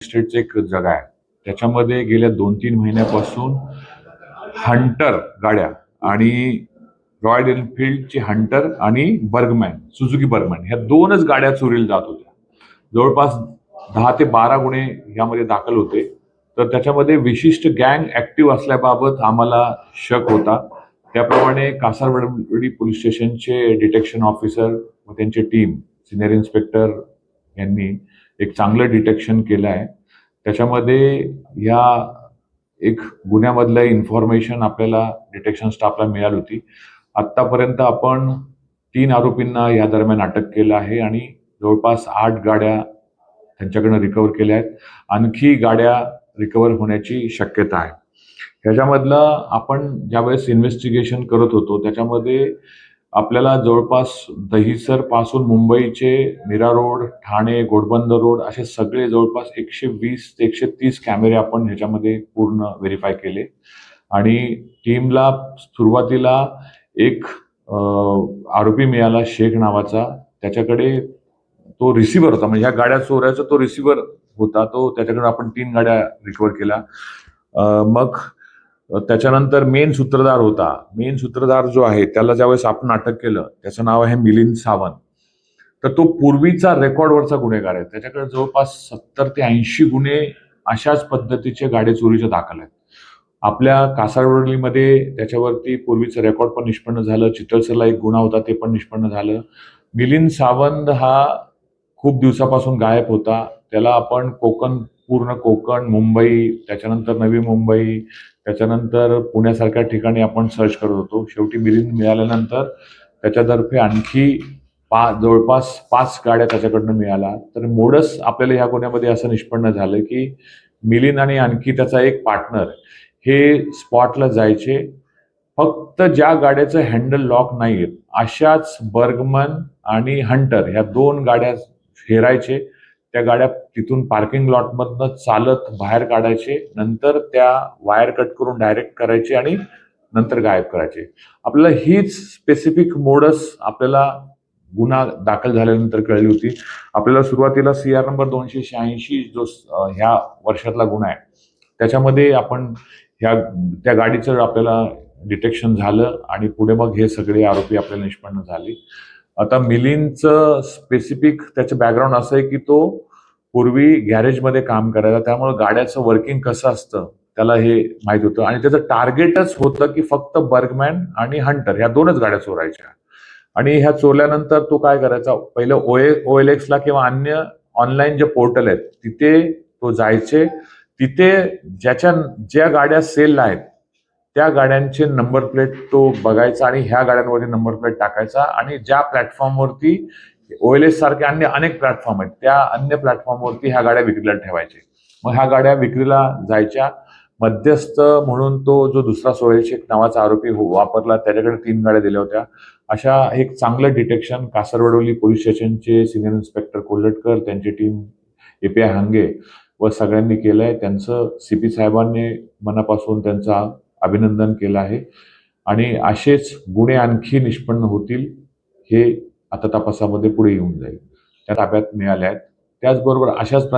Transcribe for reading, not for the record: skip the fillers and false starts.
इस्टेटचं एक जगा आहे. त्याच्यामध्ये गेल्या 2-3 महिन्यापासून हंटर गाड्या आणि रॉयल एनफील्डची हंटर आणि बर्गमॅन, सुझुकी बर्गमॅन ह्या 2च गाड्या चोरीला जात होत्या. जवळपास 10 ते 12 गुन्हे यामध्ये दाखल होते. तर त्याच्यामध्ये विशिष्ट गँग ऍक्टिव्ह असल्याबाबत आम्हाला शक होता. त्याप्रमाणे कासारवडी पोलीस स्टेशनचे डिटेक्शन ऑफिसर व त्यांची टीम, सिनियर इन्स्पेक्टर यांनी एक चांगलं डिटेक्शन केलं आहे. त्याच्यामध्ये ह्या एक गुन्ह्यामधलं इन्फॉर्मेशन आपल्याला डिटेक्शन स्टाफला मिळाली होती. आत्तापर्यंत आपण 3 आरोपींना या दरम्यान अटक केलं आहे आणि जवळपास 8 गाड्या त्यांच्याकडनं रिकव्हर केल्या आहेत. आणखी गाड्या रिकव्हर होण्याची शक्यता आहे. ह्याच्यामधलं आपण ज्यावेळेस इन्व्हेस्टिगेशन करत होतो त्याच्यामध्ये आपल्याला जवळपास दहिसर पासून मुंबईचे मीरा रोड, ठाणे, घोडबंदर रोड असे सगळे जवळपास 120 ते 130 कॅमेरे आपण ह्याच्यामध्ये पूर्ण व्हेरीफाय केले आणि टीमला सुरुवातीला एक आरोपी मिळाला शेख नावाचा. त्याच्याकडे तो रिसिव्हर होता, म्हणजे ह्या गाड्या चोरायचा तो रिसिव्हर होता. तो त्याच्याकडे आपण 3 गाड्या रिकव्हर केल्या. मग त्याच्यानंतर मेन सूत्रधार होता. मेन सूत्रधार जो आहे त्याला ज्यावेळेस आपण अटक केलं त्याचं नाव आहे मिलिंद सावंत. तर तो पूर्वीचा रेकॉर्डवरचा गुन्हेगार आहे. त्याच्याकडे जवळपास 70 ते 80 गुन्हे अशाच पद्धतीचे गाडी चोरीचे दाखल आहेत. आपल्या कासारवडीमध्ये त्याच्यावरती पूर्वीचं रेकॉर्ड पण निष्पन्न झालं. चितळसरला एक गुन्हा होता ते पण निष्पन्न झालं. मिलिंद सावंत हा खूप दिवसापासून गायब होता. त्याला आपण पूर्ण कोकण, मुंबई, त्याच्यानंतर नवी मुंबई, त्याच्यानंतर पुण्यासारख्या ठिकाणी आपण सर्च करत होतो. शेवटी मिलिंद मिळाल्यानंतर त्याच्यातर्फे आणखी जवळपास 5 गाड्या त्याच्याकडनं मिळाल्या. तर मोडस आपल्याला ह्या गुन्ह्यामध्ये असं निष्पन्न झालं की मिलिंद आणि आणखी त्याचा एक पार्टनर हे स्पॉटला जायचे. फक्त ज्या गाड्याचं हँडल लॉक नाही अशाच बर्गमन आणि हंटर ह्या 2 गाड्या हेरायचे. त्या गाड्या तिथून पार्किंग लॉटमधनं चालत बाहेर काढायचे, नंतर त्या वायर कट करून डायरेक्ट करायचे आणि नंतर गायब करायचे. आपल्याला हीच स्पेसिफिक मोडस आपल्याला गुन्हा दाखल झाल्यानंतर कळली होती. आपल्याला सुरुवातीला CR नंबर 286 जो ह्या वर्षातला गुन्हा आहे त्याच्यामध्ये आपण त्या गाडीचं आपल्याला डिटेक्शन झालं आणि पुढे मग हे सगळे आरोपी आपल्याला निष्पन्न झाले. आता मिलिंदचं स्पेसिफिक त्याचं बॅकग्राऊंड असं आहे की तो पूर्वी गॅरेजमध्ये काम करायचा, त्यामुळे गाड्याचं वर्किंग कसं असतं त्याला हे माहित होतं आणि त्याचं टार्गेटच होतं की फक्त बर्गमॅन आणि हंटर ह्या 2च गाड्या चोरायच्या. आणि ह्या चोरल्यानंतर तो काय करायचा, पहिलं OLX ला किंवा अन्य ऑनलाईन जे पोर्टल आहेत तिथे तो जायचे. तिथे ज्या गाड्या सेलला आहेत त्या गाड्यांचे नंबर प्लेट तो बघायचा आणि ह्या गाड्यांवरती नंबर प्लेट टाकायचा आणि ज्या प्लॅटफॉर्मवरती OLX सारखे अन्य अनेक प्लॅटफॉर्म आहेत त्या अन्य प्लॅटफॉर्मवरती ह्या गाड्या विक्रीला ठेवायचे. मग ह्या गाड्या विक्रीला जायच्या. मध्यस्थ म्हणून तो जो दुसरा सोहेल शेख नावाचा आरोपी वापरला, त्याच्याकडे 3 गाड्या दिल्या होत्या. अशा एक चांगलं डिटेक्शन कासारवडोली पोलीस स्टेशनचे सिनियर इन्स्पेक्टर कोल्हटकर, त्यांची टीम API हांगे व सगळ्यांनी केलंय. त्यांचं CP साहेबांनी मनापासून त्यांचा अभिनंदन केलं आहे आणि असेच गुन्हे आणखी निष्पन्न होतील हे आता तपासामध्ये पुढे येऊन जाईल. त्या ताब्यात मिळाल्या आहेत. त्याचबरोबर अशाच